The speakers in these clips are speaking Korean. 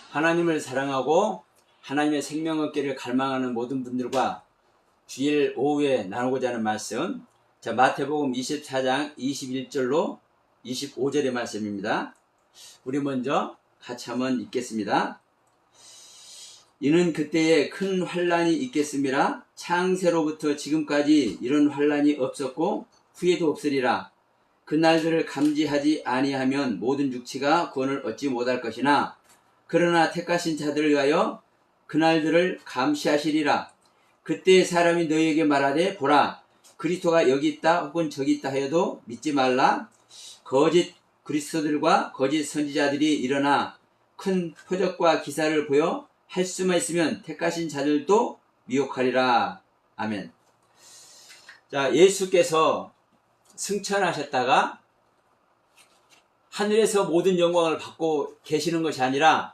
하나님을 사랑하고 하나님의 생명 얻기를 갈망하는 모든 분들과 주일 오후에 나누고자 하는 말씀, 자, 마태복음 24장 21절로 25절의 말씀입니다. 우리 먼저 같이 한번 읽겠습니다. 이는 그때에 큰 환란이 있겠음이라. 창세로부터 지금까지 이런 환란이 없었고 후에도 없으리라. 그날들을 감지하지 아니하면 모든 육체가 구원을 얻지 못할 것이나 그러나 택하신 자들을 위하여 그날들을 감시하시리라. 그때 사람이 너희에게 말하되 보라, 그리스도가 여기 있다 혹은 저기 있다 하여도 믿지 말라. 거짓 그리스도들과 거짓 선지자들이 일어나 큰 표적과 기사를 보여 할 수만 있으면 택하신 자들도 미혹하리라. 아멘. 자, 예수께서 승천하셨다가 하늘에서 모든 영광을 받고 계시는 것이 아니라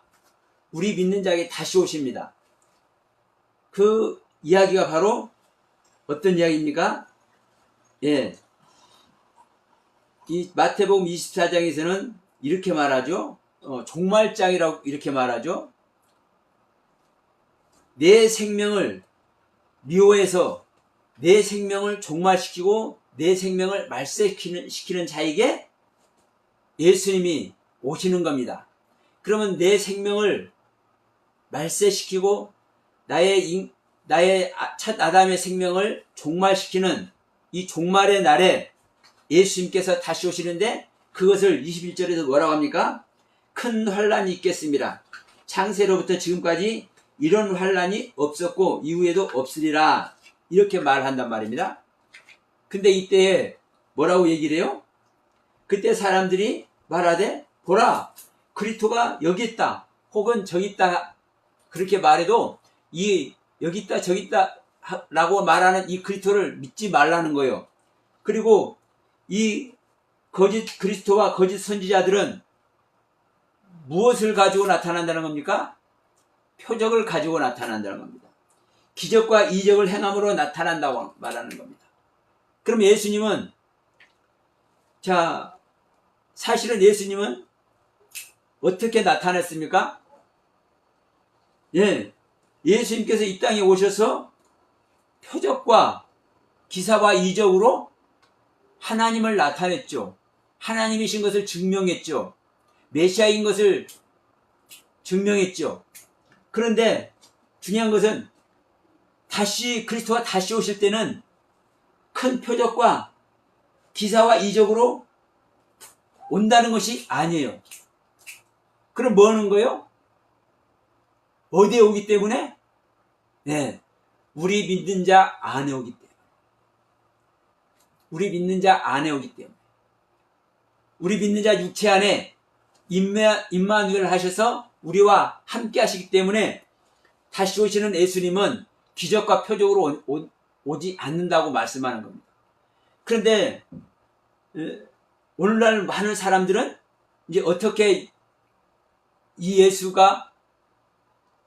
우리 믿는 자에게 다시 오십니다. 그 이야기가 바로 어떤 이야기입니까? 예. 이 마태복음 24장에서는 이렇게 말하죠. 종말장이라고 이렇게 말하죠. 내 생명을 미워해서 내 생명을 종말시키고 내 생명을 말세시키는 자에게 예수님이 오시는 겁니다. 그러면 내 생명을 말세시키고 나의 첫 아담의 생명을 종말시키는 이 종말의 날에 예수님께서 다시 오시는데 그것을 21절에서 뭐라고 합니까? 큰 환란이 있겠습니다. 창세로부터 지금까지 이런 환란이 없었고 이후에도 없으리라. 이렇게 말한단 말입니다. 근데 이때 뭐라고 얘기를 해요? 그때 사람들이 말하되 보라, 그리스도가 여기 있다 혹은 저기 있다 그렇게 말해도 이 여기 있다 저기 있다 라고 말하는 이 그리스도를 믿지 말라는 거예요. 그리고 이 거짓 그리스도와 거짓 선지자들은 무엇을 가지고 나타난다는 겁니까? 표적을 가지고 나타난다는 겁니다. 기적과 이적을 행함으로 나타난다고 말하는 겁니다. 그럼 예수님은, 자, 사실은 예수님은 어떻게 나타났습니까? 예, 예수님께서 이 땅에 오셔서 표적과 기사와 이적으로 하나님을 나타냈죠. 하나님이신 것을 증명했죠. 메시아인 것을 증명했죠. 그런데 중요한 것은 그리스도가 다시 오실 때는 큰 표적과 기사와 이적으로 온다는 것이 아니에요. 그럼 뭐 하는 거예요? 어디에 오기 때문에? 네, 우리 믿는 자 안에 오기 때문에. 우리 믿는 자 안에 오기 때문에. 우리 믿는 자 육체 안에 임마누엘 하셔서 우리와 함께 하시기 때문에 다시 오시는 예수님은 기적과 표적으로 오지 않는다고 말씀하는 겁니다. 그런데 오늘날 많은 사람들은 이제 어떻게 이 예수가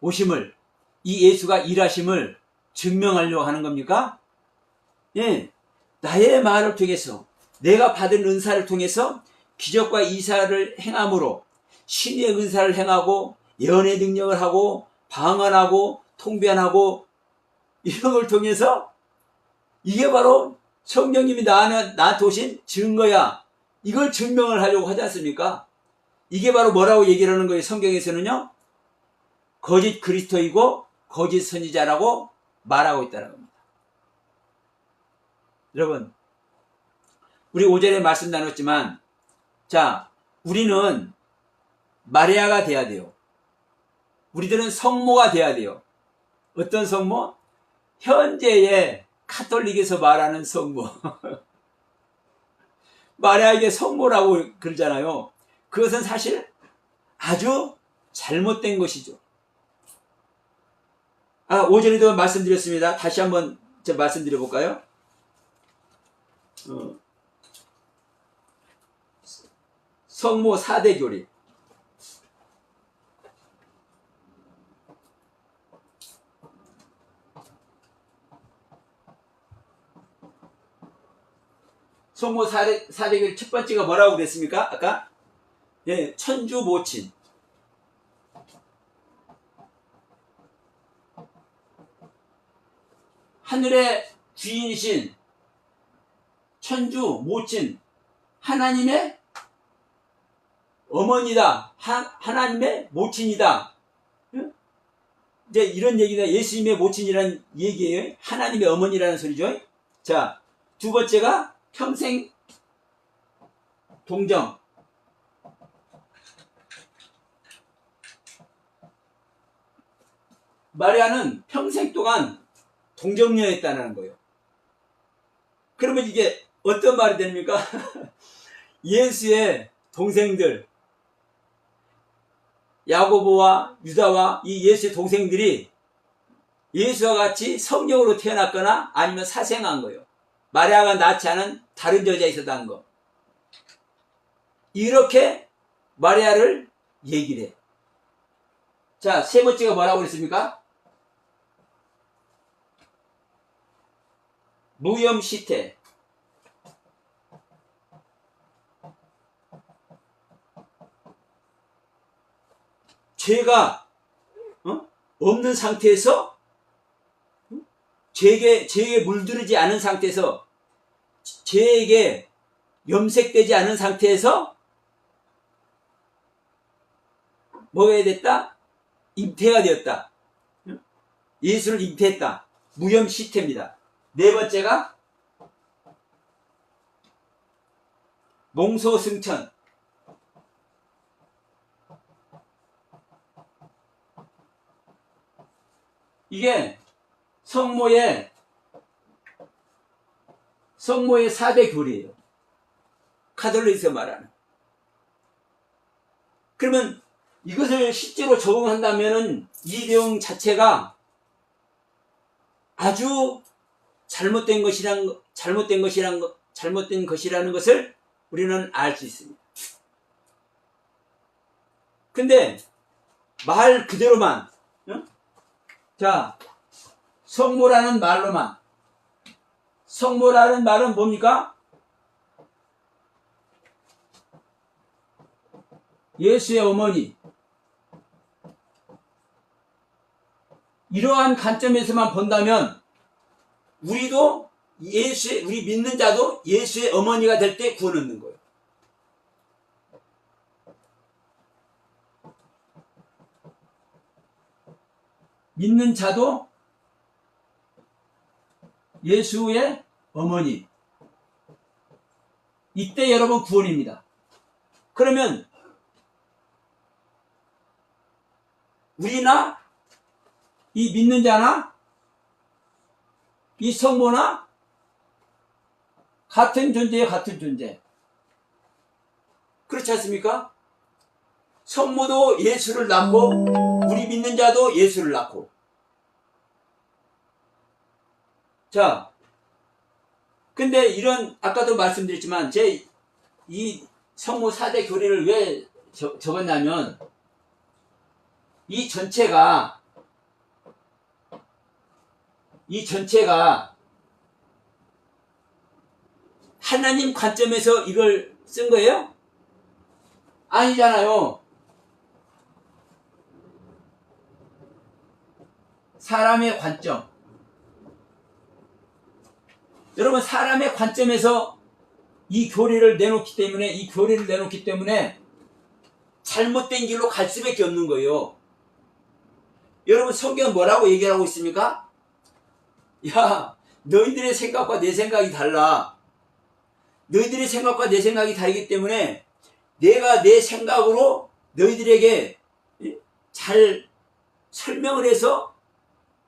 오심을, 이 예수가 일하심을 증명하려고 하는 겁니까? 예, 나의 말을 통해서, 내가 받은 은사를 통해서 기적과 이사를 행함으로 신의 은사를 행하고 예언의 능력을 하고 방언하고 통변하고 이런 걸 통해서 이게 바로 성령님이 나한테 오신 증거야. 이걸 증명을 하려고 하지 않습니까? 이게 바로 뭐라고 얘기를 하는 거예요? 성경에서는요, 거짓 그리스도이고 거짓 선지자라고 말하고 있다는 겁니다. 여러분, 우리 오전에 말씀 나눴지만, 자, 우리는 마리아가 돼야 돼요. 우리들은 성모가 돼야 돼요. 어떤 성모? 현재의 카톨릭에서 말하는 성모. 마리아에게 성모라고 그러잖아요. 그것은 사실 아주 잘못된 것이죠. 오전에도 말씀드렸습니다. 다시 한번 말씀드려볼까요? 성모 4대 교리. 성모 4대 교리 첫 번째가 뭐라고 그랬습니까? 아까? 예, 천주 모친. 하늘의 주인이신 천주 모친 하나님의 어머니다. 하나님의 모친이다. 이제 이런 얘기가 예수님의 모친이라는 얘기예요. 하나님의 어머니라는 소리죠. 자, 두 번째가 평생 동정. 마리아는 평생 동안 동정녀였다는 거예요. 그러면 이게 어떤 말이 됩니까? 예수의 동생들, 야고보와 유다와 이 예수의 동생들이 예수와 같이 성령으로 태어났거나 아니면 사생한 거예요. 마리아가 낳지 않은 다른 여자에 있었다는 거. 이렇게 마리아를 얘기를 해. 자, 세 번째가 뭐라고 그랬습니까? 무염시태. 죄가 없는 상태에서 죄에 물들지 않은 상태에서 죄에게 염색되지 않은 상태에서 뭐가 됐다? 잉태가 되었다. 예수를 잉태했다. 무염시태입니다. 네 번째가 몽소승천. 이게 성모의 4대 교리예요. 카톨릭에서 말하는. 그러면 이것을 실제로 적용한다면은 이 내용 자체가 아주 잘못된 것이라는 것을 우리는 알 수 있습니다. 근데 말 그대로만, 자, 성모라는 말로만, 성모라는 말은 뭡니까? 예수의 어머니. 이러한 관점에서만 본다면 우리도 우리 믿는 자도 예수의 어머니가 될 때 구원 얻는 거예요. 믿는 자도 예수의 어머니. 이때 여러분 구원입니다. 그러면 우리나 이 믿는 자나 이 성모나 같은 존재예요. 같은 존재. 그렇지 않습니까? 성모도 예수를 낳고 우리 믿는 자도 예수를 낳고. 자, 근데 이런 아까도 말씀드렸지만 제 이 성모 4대 교리를 왜 적었냐면 이 전체가 하나님 관점에서 이걸 쓴 거예요? 아니잖아요. 사람의 관점. 여러분, 사람의 관점에서 이 교리를 내놓기 때문에 잘못된 길로 갈 수밖에 없는 거예요. 여러분, 성경은 뭐라고 얘기하고 있습니까? 야, 너희들의 생각과 내 생각이 달라. 너희들의 생각과 내 생각이 다르기 때문에 내가 내 생각으로 너희들에게 잘 설명을 해서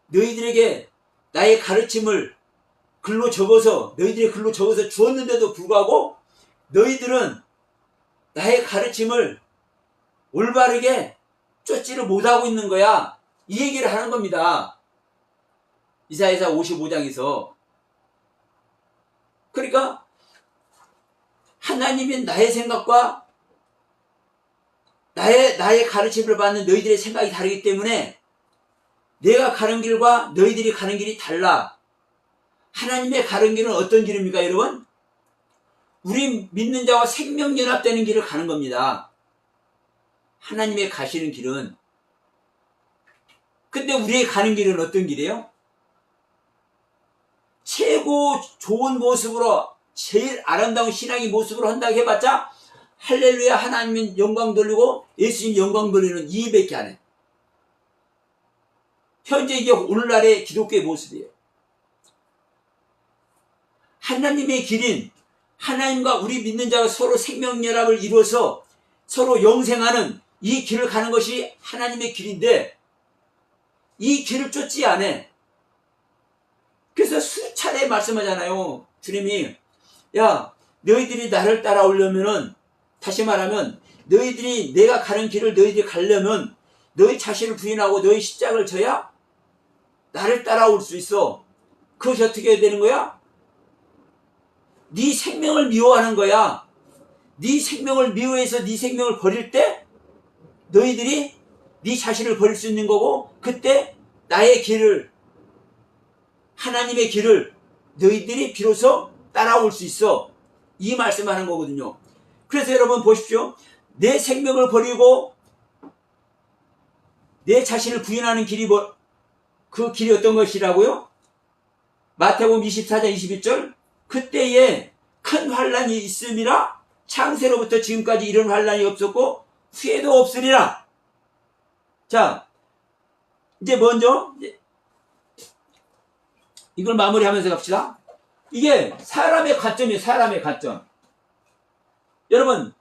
너희들에게 나의 가르침을 너희들의 글로 적어서 주었는데도 불구하고 너희들은 나의 가르침을 올바르게 쫓지를 못하고 있는 거야. 이 얘기를 하는 겁니다. 이사야서 55장에서. 그러니까 하나님이 나의 생각과 나의 가르침을 받는 너희들의 생각이 다르기 때문에 내가 가는 길과 너희들이 가는 길이 달라. 하나님의 가는 길은 어떤 길입니까, 여러분? 우리 믿는 자와 생명연합되는 길을 가는 겁니다. 하나님의 가시는 길은. 근데 우리의 가는 길은 어떤 길이에요? 최고 좋은 모습으로 제일 아름다운 신앙의 모습으로 한다고 해봤자 할렐루야 하나님 영광 돌리고 예수님 영광 돌리는 이밖에 안 해. 현재 이게 오늘날의 기독교의 모습이에요. 하나님의 길인 하나님과 우리 믿는 자가 서로 생명연합을 이루어서 서로 영생하는 이 길을 가는 것이 하나님의 길인데 이 길을 쫓지 않아. 그래서 수차례 말씀하잖아요. 주님이 야 너희들이 나를 따라오려면은 다시 말하면 너희들이 내가 가는 길을 너희들이 가려면 너희 자신을 부인하고 너희 십자가를 져야 나를 따라올 수 있어. 그것이 어떻게 해야 되는 거야? 네 생명을 미워하는 거야. 네 생명을 미워해서 네 생명을 버릴 때 너희들이 네 자신을 버릴 수 있는 거고 그때 나의 길을 하나님의 길을 너희들이 비로소 따라올 수 있어. 이 말씀하는 거거든요. 그래서 여러분 보십시오. 내 생명을 버리고 내 자신을 부인하는 길이 그 길이 어떤 것이라고요? 마태복음 24장 21절 그때에 큰 환란이 있음이라 창세로부터 지금까지 이런 환란이 없었고 후에도 없으리라. 자 이제 먼저 이걸 마무리하면서 갑시다. 이게 사람의 관점이에요. 사람의 관점. 여러분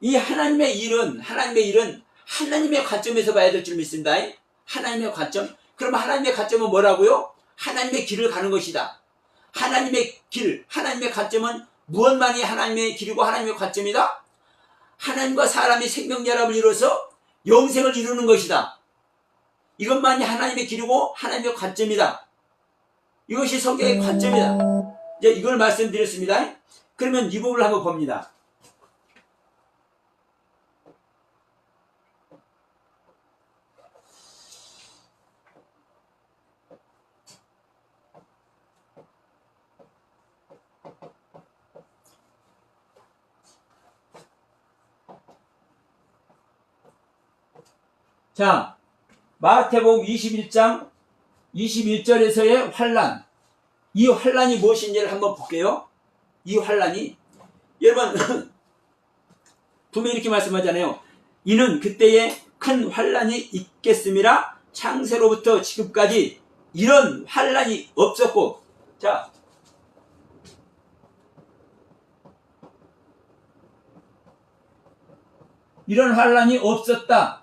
이 하나님의 일은 하나님의 관점에서 봐야 될 줄 믿습니다. 하나님의 관점. 그러면 하나님의 관점은 뭐라고요? 하나님의 길을 가는 것이다. 하나님의 길, 하나님의 관점은 무엇만이 하나님의 길이고 하나님의 관점이다? 하나님과 사람이 생명연합을 이루어서 영생을 이루는 것이다. 이것만이 하나님의 길이고 하나님의 관점이다. 이것이 성경의 관점이다. 이제 이걸 말씀드렸습니다. 그러면 이 부분을 한번 봅니다. 자, 마태복음 21장 21절에서의 환란. 이 환란이 무엇인지를 한번 볼게요. 이 환란이 여러분 분명히 이렇게 말씀하잖아요. 이는 그때에 큰 환란이 있겠음이라 창세로부터 지금까지 이런 환란이 없었고 자 이런 환란이 없었다.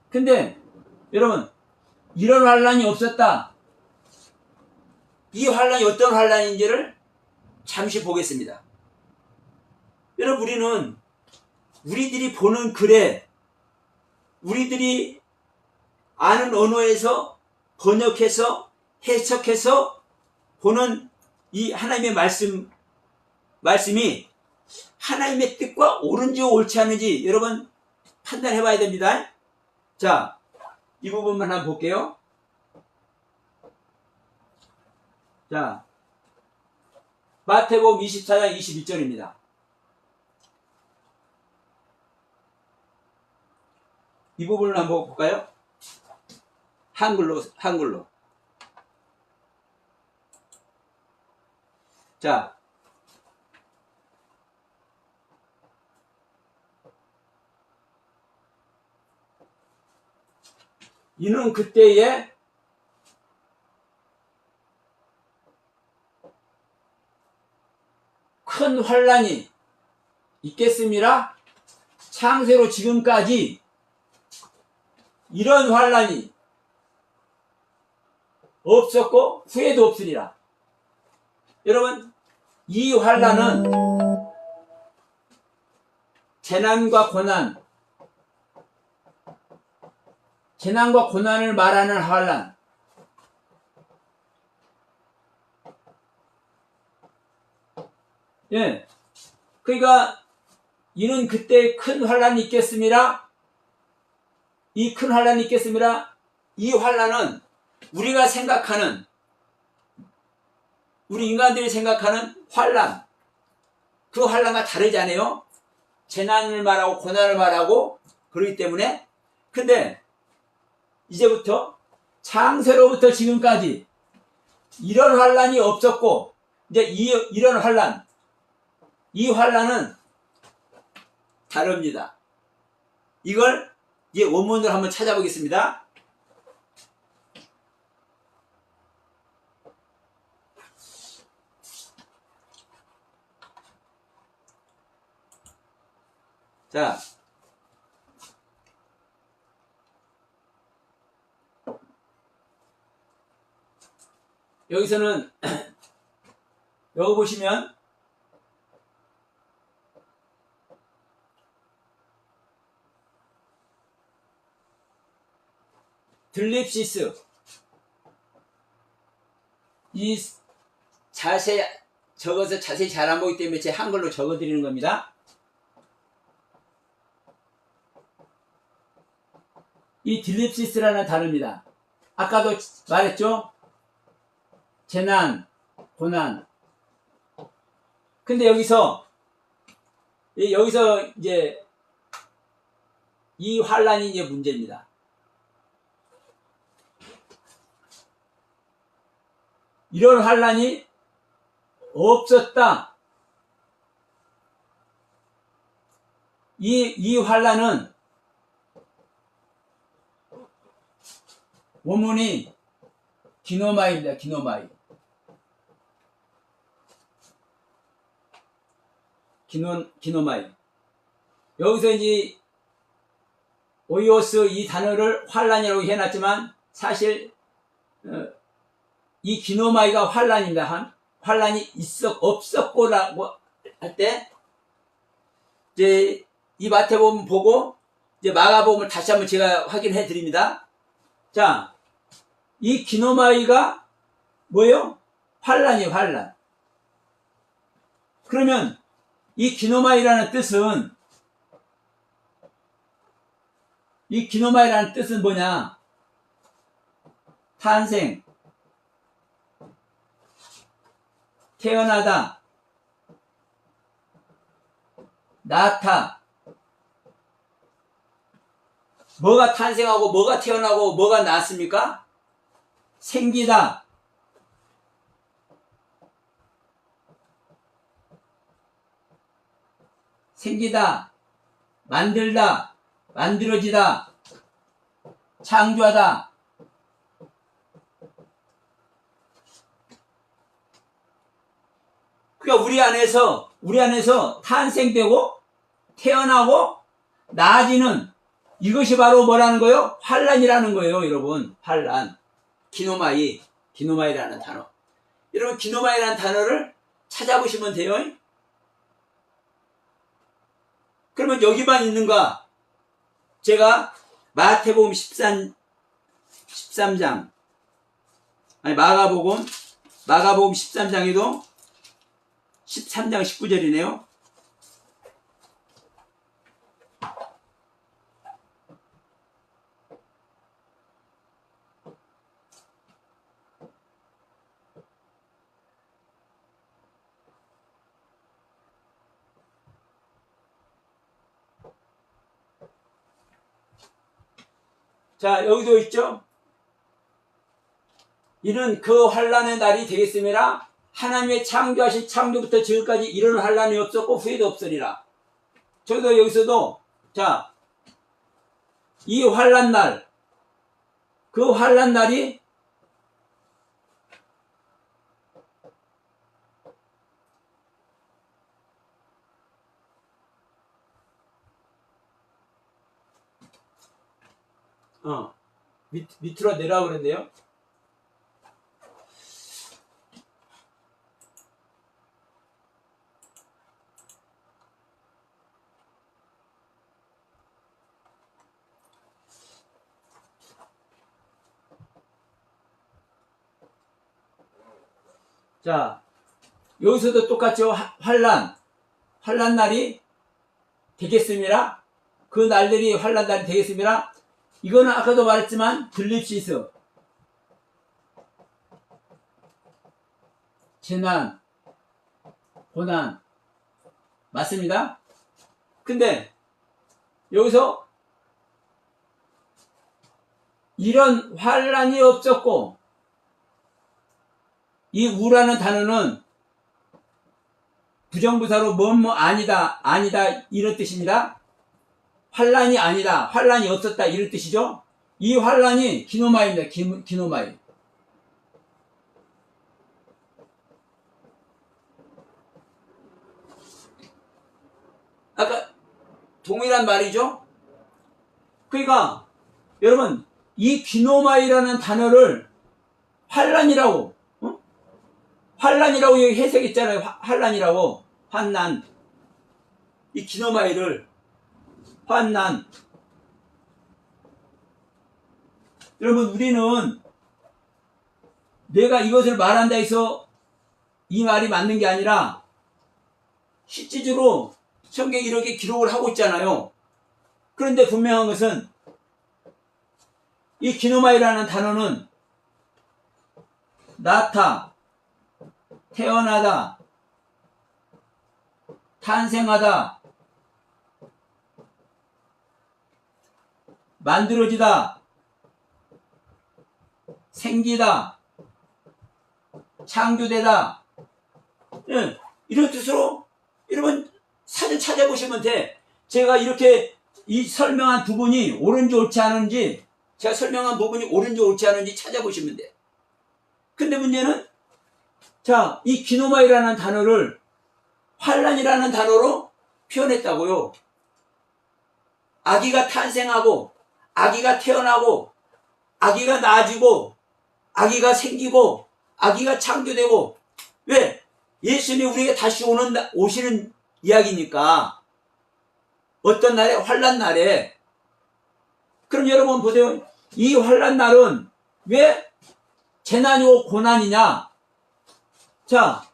근데 여러분 이런 환란이 없었다. 이 환란이 어떤 환란인지를 잠시 보겠습니다. 여러분 우리들이 보는 글에 우리들이 아는 언어에서 번역해서 해석해서 보는 이 하나님의 말씀이 하나님의 뜻과 옳은지 옳지 않은지 여러분 판단해 봐야 됩니다. 자, 이 부분만 한번 볼게요. 자, 마태복음 24장 22절입니다. 이 부분을 한번 볼까요? 한글로. 자, 이는 그때에 큰 환란이 있겠음이라 창세로 지금까지 이런 환란이 없었고 후에도 없으리라. 여러분 이 환란은 재난과 고난을 말하는 환란. 예. 그러니까 이는 그때 큰 환란이 있겠음이라 이 큰 환란이 있겠음이라 이 환란은 우리가 생각하는 우리 인간들이 생각하는 환란 그 환란과 다르지 않아요? 재난을 말하고 고난을 말하고 그렇기 때문에 근데 이제부터 창세로부터 지금까지 이런 환란이 없었고, 이제 이런 환란, 이 환란은 다릅니다. 이걸 이제 원문으로 한번 찾아보겠습니다. 자, 여기서는 여기 보시면 들립시스, 이 적어서 자세히 잘 안 보기 때문에 제 한글로 적어 드리는 겁니다. 이 들립시스라는 단어입니다. 아까도 말했죠? 재난, 고난. 근데 여기서 이제 이 환란이 이제 문제입니다. 이런 환란이 없었다. 이 환란은 원문이 기노마이입니다. 기노마이. 기노마이. 여기서 이제 오이오스 이 단어를 환란이라고 해놨지만 사실 이 기노마이가 환란입니다. 환란이 없었고라고 할 때 이제 이 마태복음 보고 이제 마가복음을 다시 한번 제가 확인해 드립니다. 자, 이 기노마이가 뭐예요? 환란이에요, 환란. 그러면 이 기노마이라는 뜻은 뭐냐? 탄생, 태어나다, 낳다. 뭐가 탄생하고 뭐가 태어나고 뭐가 낳습니까? 생기다. 생기다, 만들다, 만들어지다, 창조하다. 그러니까 우리 안에서 탄생되고 태어나고 나아지는 이것이 바로 뭐라는 거예요? 환란이라는 거예요, 여러분. 환란. 기노마이라는 단어. 여러분, 기노마이라는 단어를 찾아보시면 돼요. 그러면 여기만 있는가? 제가 마태복음 13장, 아니 마가복음 13장에도 13장 19절이네요. 자, 여기도 있죠? 이는 그 환란의 날이 되겠음이라 하나님의 창조하신 창조부터 지금까지 이런 환란이 없었고 후에도 없으리라. 저도 여기서도 자, 이 환란 날, 그 환란 날이 밑으로 내려와 그랬네요. 자, 여기서도 똑같죠. 환란 날이 되겠습니다. 그 날들이 환란 날이 되겠습니다. 이거는 아까도 말했지만 들립시스, 재난, 고난 맞습니다. 근데 여기서 이런 환란이 없었고 이 우라는 단어는 부정부사로 뭐뭐 아니다, 아니다 이런 뜻입니다. 환란이 아니다, 환란이 없었다 이런 뜻이죠. 이 환란이 기노마입니다. 기노마이. 아까 동일한 말이죠. 그러니까 여러분 이 기노마이라는 단어를 환란이라고 환란이라고 여기 해석했잖아요. 환란이라고. 환난. 이 기노마이를 환난. 여러분 우리는 내가 이것을 말한다 해서 이 말이 맞는 게 아니라 실질적으로 성경에 이렇게 기록을 하고 있잖아요. 그런데 분명한 것은 이 기노마이라는 단어는 나타, 태어나다, 탄생하다, 만들어지다, 생기다, 창조되다, 이런 뜻으로 여러분 사전 찾아보시면 돼. 제가 이렇게 이 설명한 부분이 옳은지 옳지 않은지, 제가 설명한 부분이 옳은지 옳지 않은지 찾아보시면 돼. 근데 문제는 자, 이 기노마이라는 단어를 환란이라는 단어로 표현했다고요. 아기가 탄생하고, 아기가 태어나고, 아기가 나아지고, 아기가 생기고, 아기가 창조되고. 왜? 예수님이 우리에게 다시 오시는 이야기니까. 어떤 날에? 환란 날에. 그럼 여러분 보세요. 이 환란 날은 왜 재난이고 고난이냐? 자,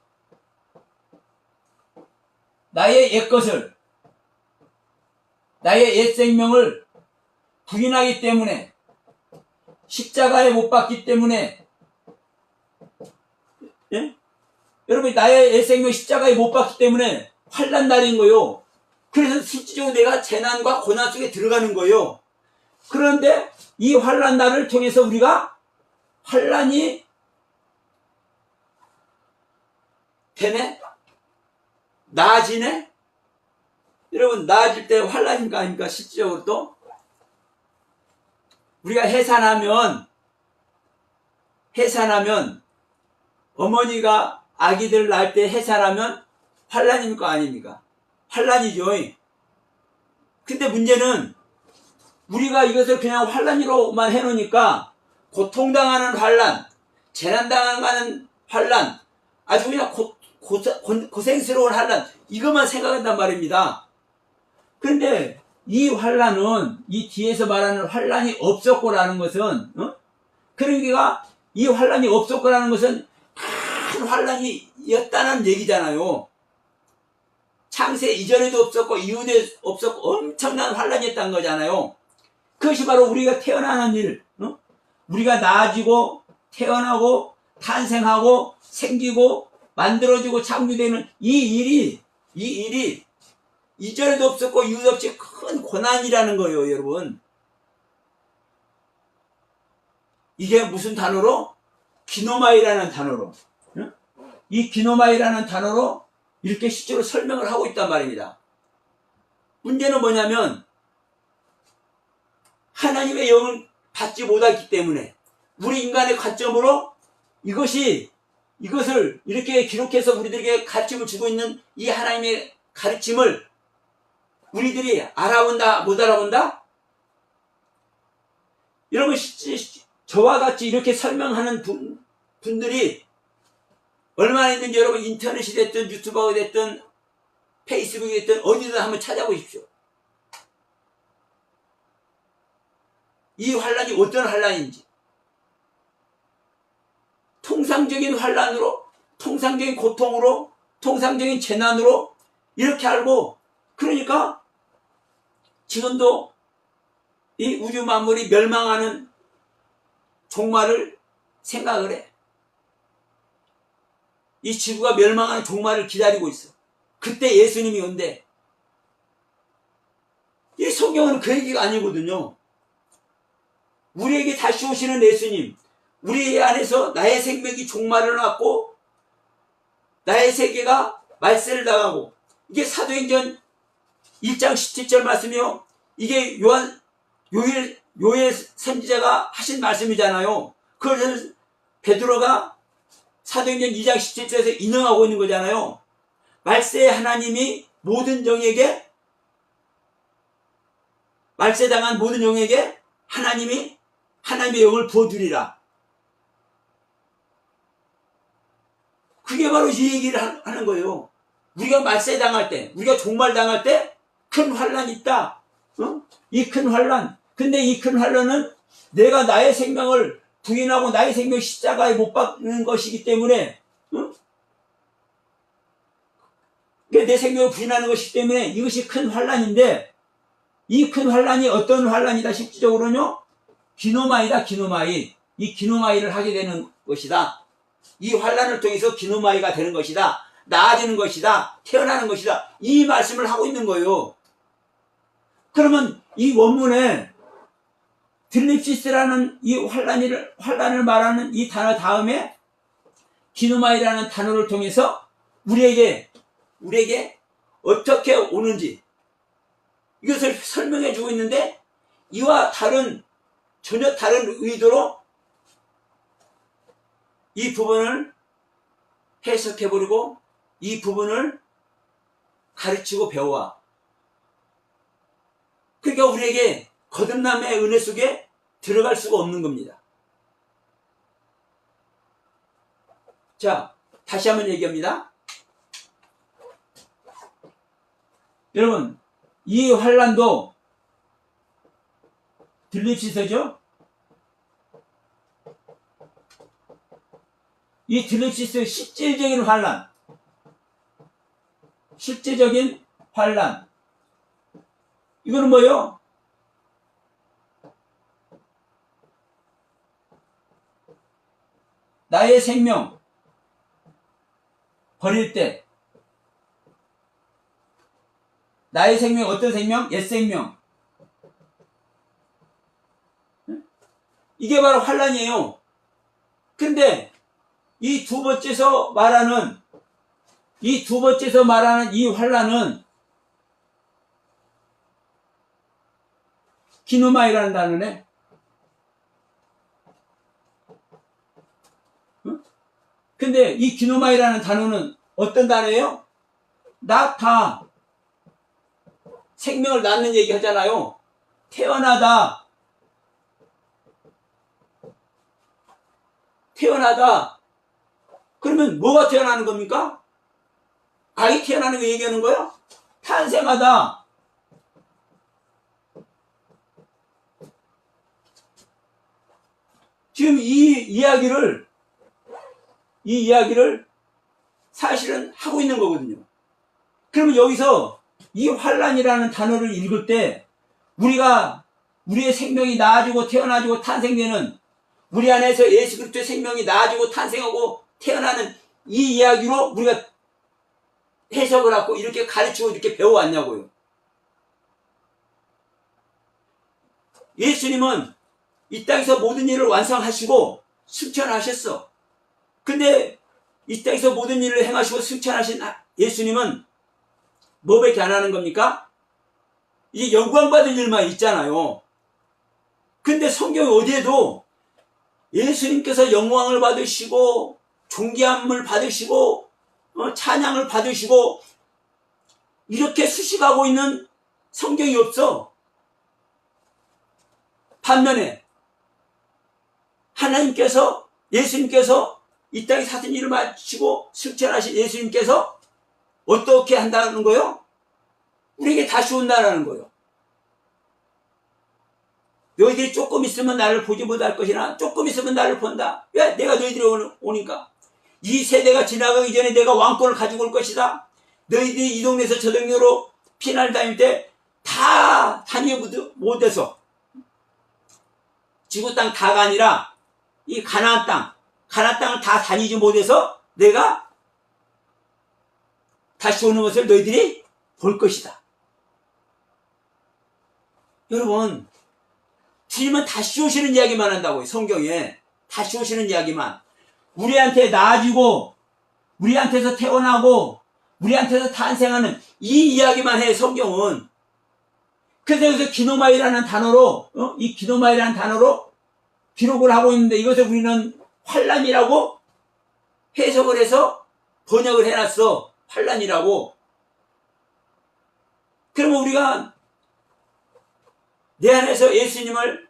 나의 옛것을, 나의 옛 생명을 부인하기 때문에, 십자가에 못 박기 때문에, 예? 여러분, 나의 옛 생명 십자가에 못 박기 때문에 환난 날인 거요. 그래서 실질적으로 내가 재난과 고난 속에 들어가는 거요. 그런데 이 환난 날을 통해서 우리가 환난이 되네? 나아지네? 여러분 나아질 때 환난인가 아닙니까? 실질적으로 또 우리가 해산하면 어머니가 아기들 낳을 때 해산하면 환난입니까 아닙니까? 환난이죠. 근데 문제는 우리가 이것을 그냥 환난으로만 해놓으니까 고통당하는 환난, 재난당하는 환난, 아주 그냥 고생스러운 환난, 이것만 생각한단 말입니다. 그런데 이 환난은, 이 뒤에서 말하는 환난이 없었고라는 것은, 그러니까 이 환난이 없었고라는 것은 큰 환난이었다는 얘기잖아요. 창세 이전에도 없었고 이후에도 없었고 엄청난 환난이었다는 거잖아요. 그것이 바로 우리가 태어나는 일, 우리가 나아지고 태어나고 탄생하고 생기고 만들어지고 창조되는 이 일이 이전에도 없었고 이후도 없이 큰 고난이라는 거예요, 여러분. 이게 무슨 단어로? 기노마이라는 단어로. 이 기노마이라는 단어로 이렇게 실제로 설명을 하고 있단 말입니다. 문제는 뭐냐면 하나님의 영을 받지 못했기 때문에 우리 인간의 관점으로 이것을 이렇게 기록해서 우리들에게 가르침을 주고 있는 이 하나님의 가르침을 우리들이 알아본다, 못 알아본다? 여러분, 저와 같이 이렇게 설명하는 분들이 얼마나 있는지 여러분 인터넷이 됐든 유튜버가 됐든 페이스북이 됐든 어디든 한번 찾아보십시오. 이 환란이 어떤 환란인지, 통상적인 환란으로, 통상적인 고통으로, 통상적인 재난으로 이렇게 알고, 그러니까 지금도 이 우주 만물이 멸망하는 종말을 생각을 해. 이 지구가 멸망하는 종말을 기다리고 있어. 그때 예수님이 온대. 이 성경은 그 얘기가 아니거든요. 우리에게 다시 오시는 예수님, 우리 안에서 나의 생명이 종말을 낳고 나의 세계가 말세를 당하고, 이게 사도행전 1장 17절 말씀이요. 이게 요엘 선지자가 하신 말씀이잖아요. 그것을 베드로가 사도행전 2장 17절에서 인용하고 있는 거잖아요. 말세에 하나님이 모든 영에게, 말세당한 모든 영에게 하나님이 하나님의 영을 부어주리라. 그게 바로 이 얘기를 하는 거예요. 우리가 말세당할 때, 우리가 종말당할 때 큰 환란이 있다. 이 큰 환란. 근데 이 큰 환란은 내가 나의 생명을 부인하고 나의 생명 십자가에 못 박는 것이기 때문에, 내 생명을 부인하는 것이기 때문에 이것이 큰 환란인데, 이 큰 환란이 어떤 환란이다? 실질적으로는요, 기노마이다. 기노마이. 이 기노마이를 하게 되는 것이다. 이 환란을 통해서 기노마이가 되는 것이다. 나아지는 것이다. 태어나는 것이다. 이 말씀을 하고 있는 거예요. 그러면 이 원문에 들립시스라는 이 환란을 말하는 이 단어 다음에 기노마이라는 단어를 통해서 우리에게 어떻게 오는지 이것을 설명해 주고 있는데, 이와 전혀 다른 의도로 이 부분을 해석해버리고 이 부분을 가르치고 배워와. 그러니까 우리에게 거듭남의 은혜 속에 들어갈 수가 없는 겁니다. 자, 다시 한번 얘기합니다. 여러분, 이 환란도 들립시스죠? 이 들립시스의 실제적인 환란. 이거는 뭐예요? 나의 생명 버릴 때, 나의 생명, 어떤 생명? 옛 생명. 이게 바로 환란이에요. 근데 이 두 번째서 말하는 이 환란은 기노마이라는 단어네. 근데 이 기노마이라는 단어는 어떤 단어예요? 낳다. 생명을 낳는 얘기 하잖아요. 태어나다. 그러면 뭐가 태어나는 겁니까? 아이 태어나는 거 얘기하는 거예요? 탄생하다. 지금 이 이야기를 사실은 하고 있는 거거든요. 그러면 여기서 이 환란이라는 단어를 읽을 때 우리의 생명이 나아지고 태어나지고 탄생되는, 우리 안에서 예수 그리스도의 생명이 나아지고 탄생하고 태어나는 이 이야기로 우리가 해석을 하고 이렇게 가르치고 이렇게 배워왔냐고요. 예수님은 이 땅에서 모든 일을 완성하시고 승천하셨어. 근데 이 땅에서 모든 일을 행하시고 승천하신 예수님은 뭐밖에 안 하는 겁니까? 이제 영광받을 일만 있잖아요. 근데 성경 어디에도 예수님께서 영광을 받으시고 존귀함을 받으시고 찬양을 받으시고 이렇게 수식하고 있는 성경이 없어. 반면에 예수님께서 이 땅에 사신 일을 마치고 승천하신 예수님께서 어떻게 한다는 거예요? 우리에게 다시 온다는 거예요. 너희들이 조금 있으면 나를 보지 못할 것이나 조금 있으면 나를 본다. 왜? 내가 너희들이 오니까. 이 세대가 지나가기 전에 내가 왕권을 가지고 올 것이다. 너희들이 이 동네에서 저 동네로 피난을 다닐 때 다 다니지 못해서, 지구 땅 다가 아니라 이 가나안 땅을 다 다니지 못해서 내가 다시 오는 것을 너희들이 볼 것이다. 여러분, 주님은 다시 오시는 이야기만 한다고요, 성경에. 다시 오시는 이야기만, 우리한테 나아지고 우리한테서 태어나고 우리한테서 탄생하는 이 이야기만 해 성경은. 그래서 여기서 기노마이라는 단어로 이 기노마이라는 단어로 기록을 하고 있는데, 이것을 우리는 환란이라고 해석을 해서 번역을 해놨어. 환란이라고. 그러면 우리가 내 안에서 예수님을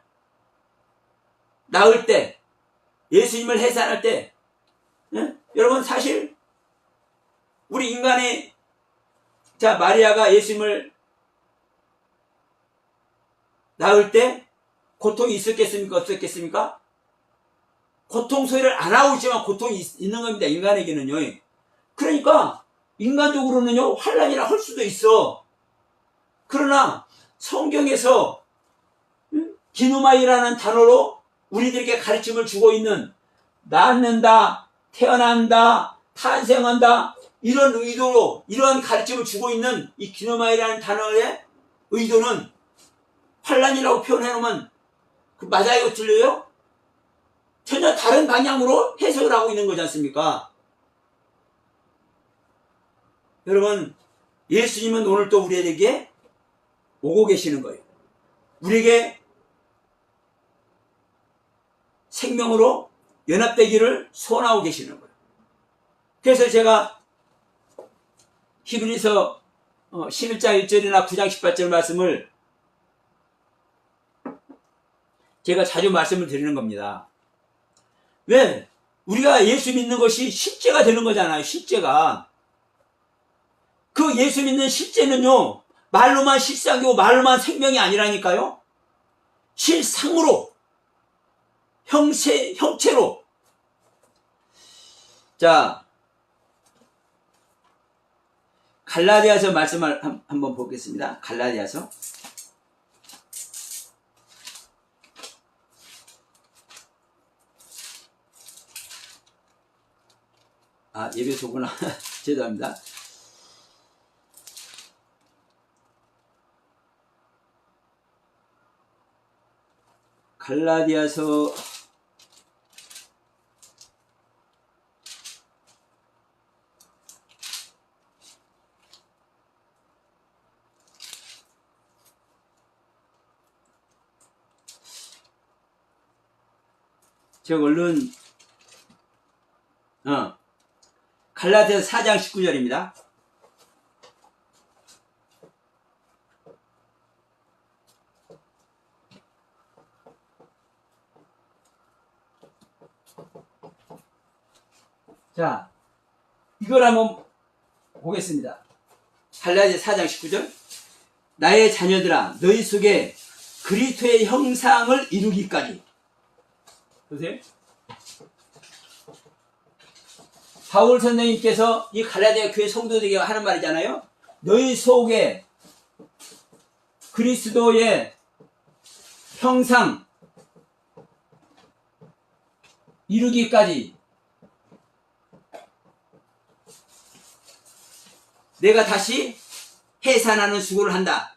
낳을 때, 예수님을 해산할 때, 여러분 사실 우리 인간이, 자, 마리아가 예수님을 낳을 때 고통이 있었겠습니까? 없었겠습니까? 고통 소리를 안 하고 있지만 고통이 있는 겁니다. 인간에게는요. 그러니까 인간적으로는요 환란이라 할 수도 있어. 그러나 성경에서 기누마이라는 단어로 우리들에게 가르침을 주고 있는, 낳는다, 태어난다, 탄생한다, 이런 의도로 이런 가르침을 주고 있는 이 기누마이라는 단어의 의도는 환란이라고 표현해 놓으면 맞아요? 틀려요? 전혀 다른 방향으로 해석을 하고 있는 거지 않습니까? 여러분, 예수님은 오늘 또 우리에게 오고 계시는 거예요. 우리에게 생명으로 연합되기를 소원하고 계시는 거예요. 그래서 제가 히브리서 11장 1절이나 9장 18절 말씀을 제가 자주 말씀을 드리는 겁니다. 왜? 우리가 예수 믿는 것이 실제가 되는 거잖아요. 실제가. 그 예수 믿는 실제는요, 말로만 실상이고 말로만 생명이 아니라니까요. 실상으로, 형체로. 자, 갈라디아서 말씀을 한번 보겠습니다. 갈라디아서. 예배소구나. 죄송합니다. 갈라디아서 4장 19절입니다. 자, 이걸 한번 보겠습니다. 갈라디아 4장 19절. 나의 자녀들아, 너희 속에 그리스도의 형상을 이루기까지. 보세요. 바울 선생님께서 이 갈라디아 교회 성도들에게 하는 말이잖아요. 너희 속에 그리스도의 형상 이루기까지 내가 다시 해산하는 수고를 한다.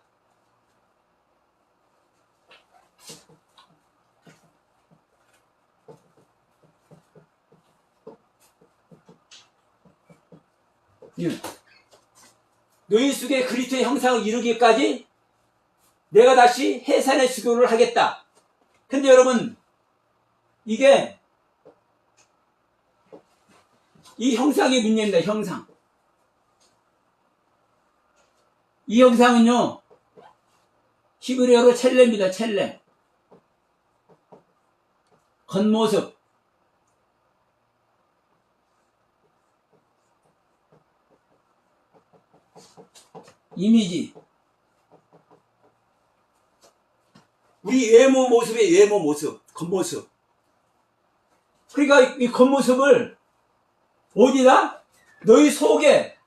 너희 속에 그리스도의 형상을 이루기까지 내가 다시 해산의 수고를 하겠다. 근데 여러분, 이게 이 형상이 문제입니다. 형상. 이 형상은요, 히브리어로 첼레입니다. 첼레. 겉모습. 이미지. 우리 외모 모습의 외모 모습, 겉모습. 그러니까 이 겉모습을 어디다? 너희 속에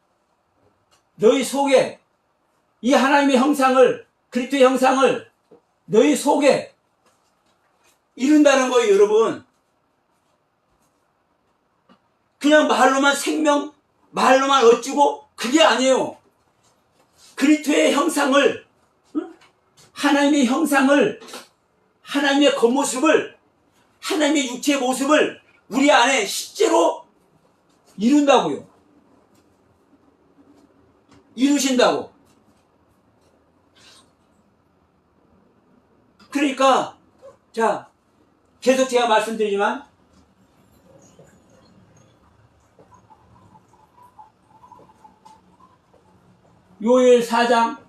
이 하나님의 형상을, 그리스도의 형상을 너희 속에 이룬다는 거예요, 여러분. 그냥 말로만 생명, 말로만 어찌고 그게 아니에요. 그리스도의 형상을, 하나님의 형상을, 하나님의 겉모습을 하나님의 육체의 모습을 우리 안에 실제로 이룬다고요. 이루신다고. 그러니까 자, 계속 제가 말씀드리지만 요엘 4장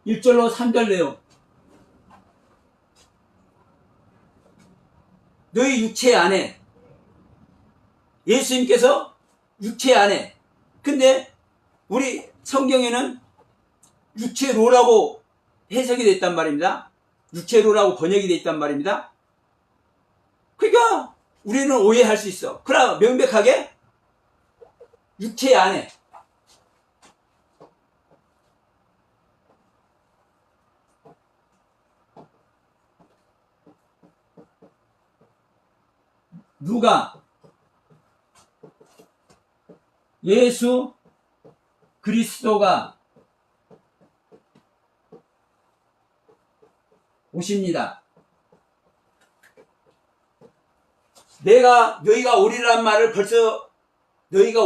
1절로 3절 내용. 너희 육체 안에, 예수님께서 육체 안에, 근데 우리 성경에는 육체로라고 해석이 됐단 말입니다. 육체로라고 번역이 됐단 말입니다. 그러니까 우리는 오해할 수 있어. 그러나 명백하게 육체 안에, 누가 예수 그리스도가 오십니다. 너희가 오리라는 말을 벌써 내가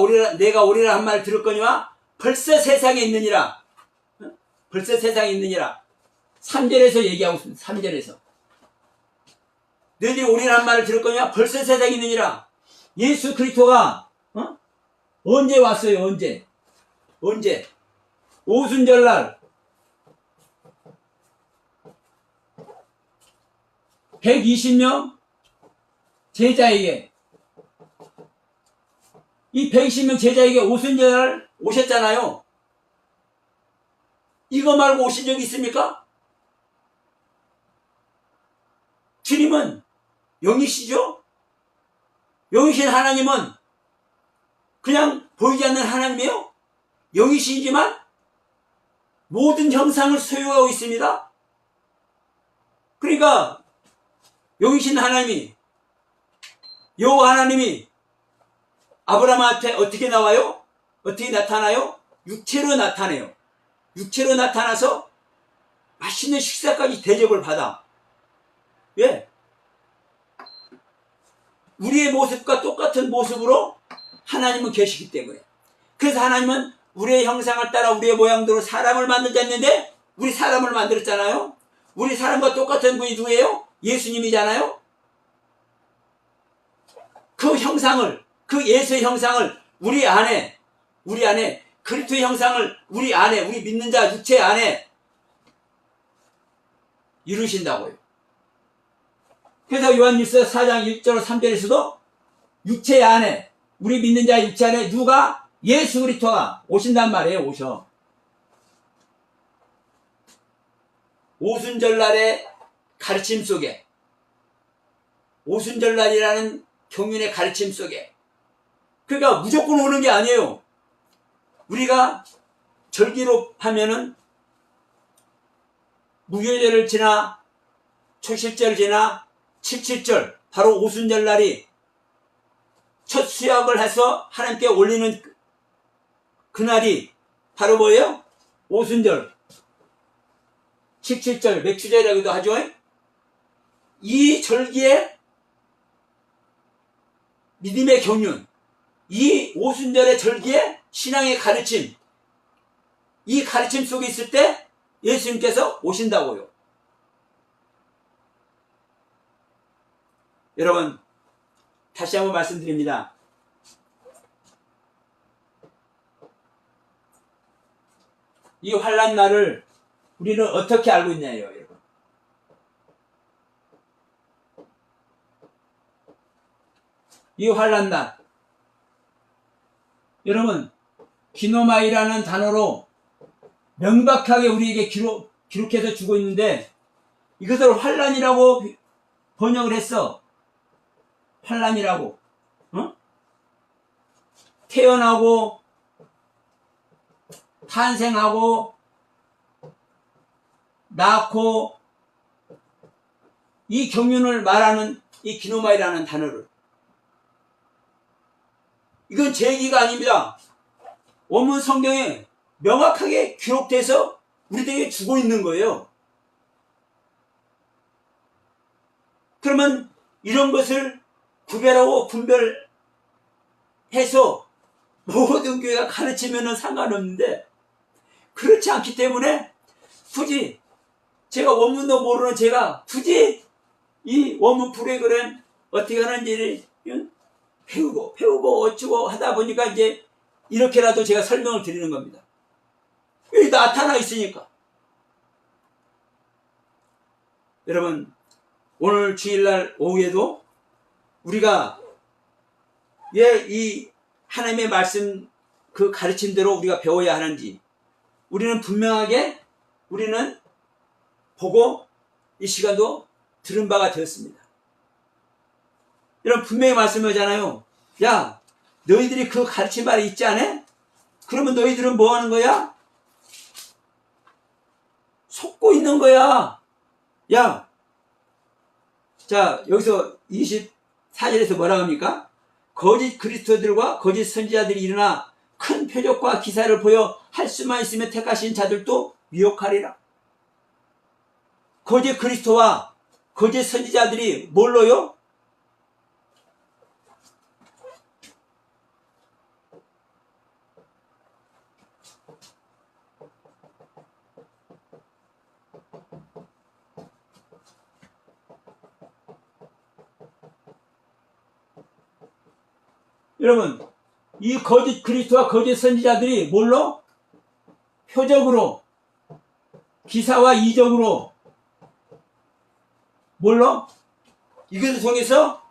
오리라 한 말을 들었거니와 벌써 세상에 있느니라. 벌써 세상에 있느니라. 3절에서 얘기하고 있습니다. 3절에서. 너희들이 오리라는 말을 들었거니와 벌써 세상에 있느니라. 예수 그리스도가 언제 왔어요? 언제? 오순절날 120명 제자에게, 이 120명 제자에게 오순절날 오셨잖아요. 이거 말고 오신 적이 있습니까? 주님은 영이시죠? 영이신 하나님은 그냥 보이지 않는 하나님이에요. 영이시지만 모든 형상을 소유하고 있습니다. 그러니까 영이신 하나님이, 여호와 하나님이 아브라함한테 어떻게 나와요? 어떻게 나타나요? 육체로 나타나요. 육체로 나타나서 맛있는 식사까지 대접을 받아. 왜? 우리의 모습과 똑같은 모습으로 하나님은 계시기 때문에. 그래서 하나님은 우리의 형상을 따라 우리의 모양대로 사람을 만들자 했는데 우리 사람을 만들었잖아요. 우리 사람과 똑같은 분이 누구예요? 예수님이잖아요. 그 형상을, 그 예수의 형상을 우리 안에 그리스도의 형상을 우리 안에, 우리 믿는 자 육체 안에 이루신다고요. 그래서 요한일서 4장 1절 3절에서도 육체 안에, 우리 믿는 자 육체 안에 누가? 예수 그리스도가 오신단 말이에요. 오셔. 오순절날의 가르침 속에, 오순절날이라는 경륜의 가르침 속에, 그러니까 무조건 오는 게 아니에요. 우리가 절기로 하면은 무교절을 지나 초실절을 지나 칠칠절, 바로 오순절날이 첫 수약을 해서 하나님께 올리는 그날이 바로 뭐예요? 오순절, 칠칠절, 맥추절이라고도 하죠. 이 절기의 믿음의 경륜, 이 오순절의 절기의 신앙의 가르침, 이 가르침 속에 있을 때 예수님께서 오신다고요. 여러분, 다시 한번 말씀드립니다. 이 환난 날을 우리는 어떻게 알고 있냐요, 여러분. 이 환난 날, 여러분, 기노마이라는 단어로 명백하게 우리에게 기록해서 주고 있는데 이것을 환난이라고 번역을 했어. 환난이라고. 태어나고 탄생하고 낳고 이 경륜을 말하는 이 기노마이라는 단어를, 이건 제 얘기가 아닙니다. 원문 성경에 명확하게 기록돼서 우리들에게 주고 있는 거예요. 그러면 이런 것을 구별하고 분별해서 모든 교회가 가르치면 상관없는데 그렇지 않기 때문에 굳이 제가 원문도 모르는 제가 굳이 이 원문 프로그램 어떻게 하는지를 배우고 어쩌고 하다 보니까 이제 이렇게라도 제가 설명을 드리는 겁니다. 여기 나타나 있으니까. 여러분, 오늘 주일날 오후에도 우리가 왜 이 하나님의 말씀 그 가르침대로 우리가 배워야 하는지 우리는 분명하게 우리는 보고 이 시간도 들은 바가 되었습니다. 여러분 분명히 말씀하잖아요. 야, 너희들이 그 가르친 바에 있지 않아? 그러면 너희들은 뭐 하는 거야? 속고 있는 거야. 야, 자 여기서 24절에서 뭐라 합니까? 거짓 그리스도들과 거짓 선지자들이 일어나 큰 표적과 기사를 보여 할 수만 있으면 택하신 자들도 미혹하리라. 거짓 그리스도와 거짓 선지자들이 뭘로요? 여러분, 이 거짓 그리스도와 거짓 선지자들이 뭘로? 표적으로, 기사와 이적으로, 뭘로? 이것을 통해서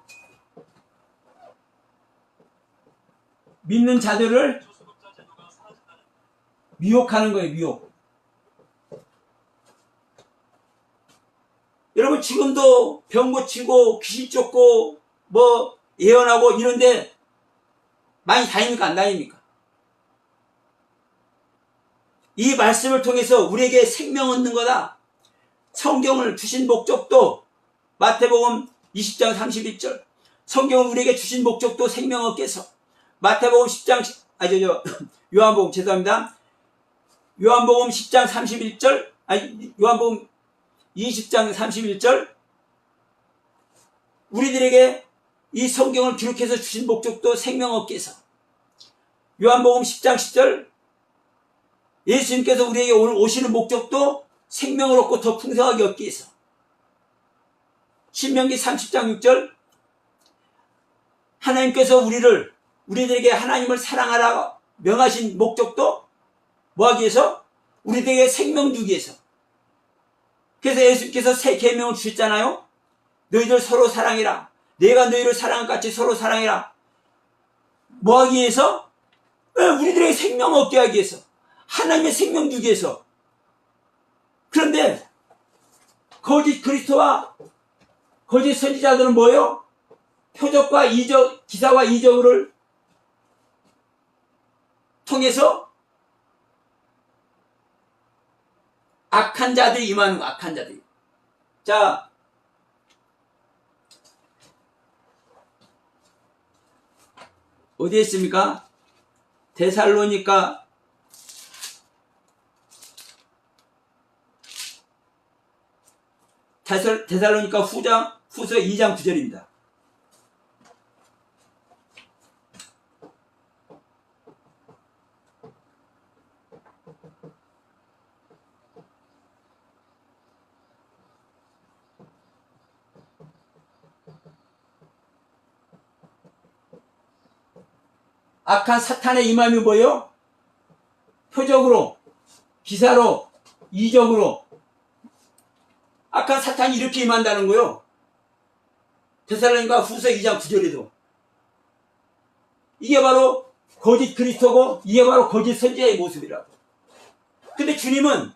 믿는 자들을 미혹하는 거예요, 미혹. 여러분, 지금도 병 고치고, 귀신 쫓고, 뭐, 예언하고 이런데 많이 다닙니까? 안 다닙니까? 이 말씀을 통해서 우리에게 생명 얻는 거다. 성경을 주신 목적도 마태복음 20장 31절 성경을 우리에게 주신 목적도 생명 얻기 위해서 마태복음 10장 요한복음 죄송합니다. 요한복음 10장 31절 요한복음 20장 31절 우리들에게 이 성경을 기록해서 주신 목적도 생명 얻기 위해서 요한복음 10장 10절 예수님께서 우리에게 오늘 오시는 목적도 생명을 얻고 더 풍성하게 얻기 위해서 신명기 30장 6절 하나님께서 우리들에게 하나님을 사랑하라고 명하신 목적도 뭐 하기 위해서? 우리들에게 생명 주기 위해서. 그래서 예수님께서 새 계명을 주셨잖아요. 너희들 서로 사랑해라. 내가 너희를 사랑한 것 같이 서로 사랑해라. 뭐 하기 위해서? 우리들에게 생명 얻게 하기 위해서. 하나님의 생명 주기 위해서. 그런데 거짓 그리스도와 거짓 선지자들은 뭐예요? 표적과 이적, 기사와 이적을 통해서 악한 자들이 임하는 거, 악한 자들이. 자, 어디에 있습니까? 데살로니가 후서 2장 9절입니다. 악한 사탄의 임함이 뭐예요? 표적으로, 기사로, 이적으로. 악한 사탄이 이렇게 임한다는 거예요. 데살로니가 후서 2장 9절에도. 이게 바로 거짓 그리스도고 이게 바로 거짓 선지자의 모습이라고. 근데 주님은,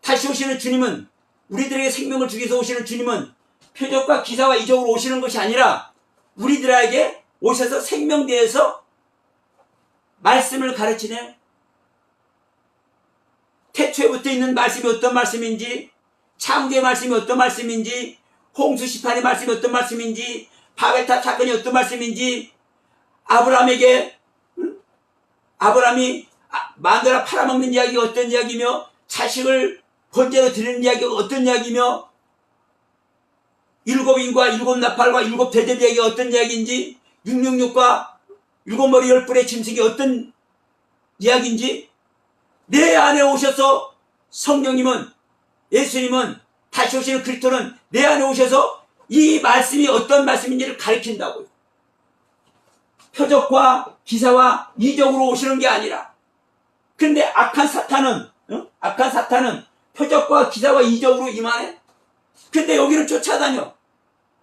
다시 오시는 주님은, 우리들에게 생명을 주기 위해서 오시는 주님은 표적과 기사와 이적으로 오시는 것이 아니라 우리들에게 오셔서 생명대에서 말씀을 가르치네. 태초에부터 있는 말씀이 어떤 말씀인지, 창조의 말씀이 어떤 말씀인지, 홍수 시판의 말씀이 어떤 말씀인지, 바벨탑 사건이 어떤 말씀인지, 아브라함이 마누라 팔아먹는 이야기가 어떤 이야기며, 자식을 번제로 드리는 이야기가 어떤 이야기며, 일곱 인과 일곱 나팔과 일곱 대접 이야기가 어떤 이야기인지, 666과 일곱 머리 열 뿔의 짐승이 어떤 이야기인지, 내 안에 오셔서 성령님은, 예수님은, 다시 오시는 그리스도는 내 안에 오셔서 이 말씀이 어떤 말씀인지를 가르친다고요. 표적과 기사와 이적으로 오시는 게 아니라. 근데 악한 사탄은 표적과 기사와 이적으로 임하네. 근데 여기는 쫓아다녀.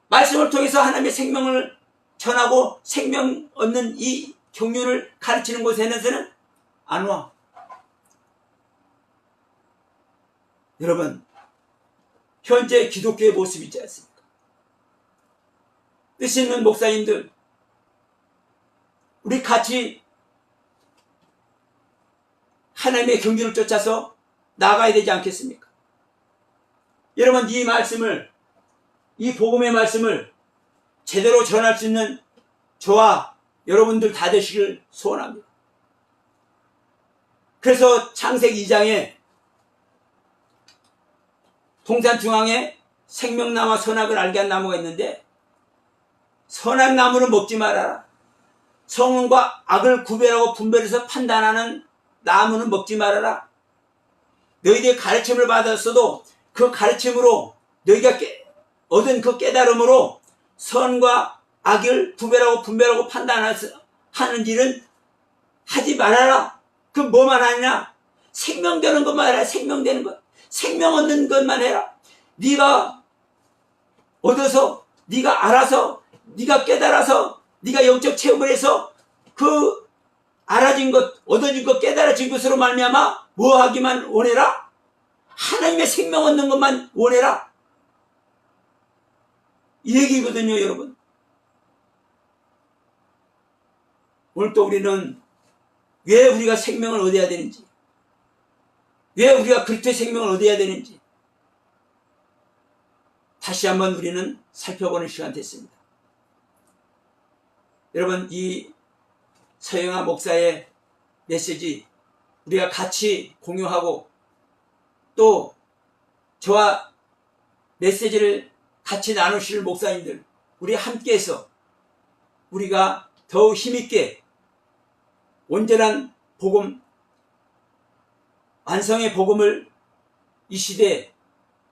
말씀을 통해서 하나님의 생명을 전하고 생명 얻는 이 경륜을 가르치는 곳에는 안 와. 여러분, 현재 기독교의 모습이 있지 않습니까? 뜻 있는 목사님들, 우리 같이 하나님의 경륜을 쫓아서 나가야 되지 않겠습니까? 여러분, 이 말씀을, 이 복음의 말씀을 제대로 전할 수 있는 저와 여러분들 다 되시길 소원합니다. 그래서 창세기 2장에 동산 중앙에 생명나무와 선악을 알게 한 나무가 있는데, 선악 나무는 먹지 말아라. 성은과 악을 구별하고 분별해서 판단하는 나무는 먹지 말아라. 너희들이 가르침을 받았어도 그 가르침으로 너희가 얻은 그 깨달음으로 선과 악을 구별하고 분별하고 판단하는 일은 하지 말아라. 그 뭐만 하냐? 생명되는 것만 해라. 생명되는 것. 생명 얻는 것만 해라. 네가 얻어서, 네가 알아서, 네가 깨달아서, 네가 영적 체험을 해서 그 알아진 것, 얻어진 것, 깨달아진 것으로 말미암아 뭐 하기만 원해라? 하나님의 생명 얻는 것만 원해라. 이 얘기거든요, 여러분. 오늘 또 우리는 왜 우리가 생명을 얻어야 되는지, 왜 우리가 그리스도의 생명을 얻어야 되는지 다시 한번 우리는 살펴보는 시간 됐습니다. 여러분, 이 서영아 목사의 메시지 우리가 같이 공유하고 또 저와 메시지를 같이 나누실 목사님들, 우리 함께해서 우리가 더욱 힘있게 온전한 복음, 완성의 복음을 이 시대에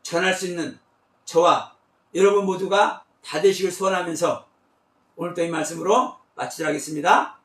전할 수 있는 저와 여러분 모두가 다 되시길 소원하면서 오늘 또 이 말씀으로 마치도록 하겠습니다.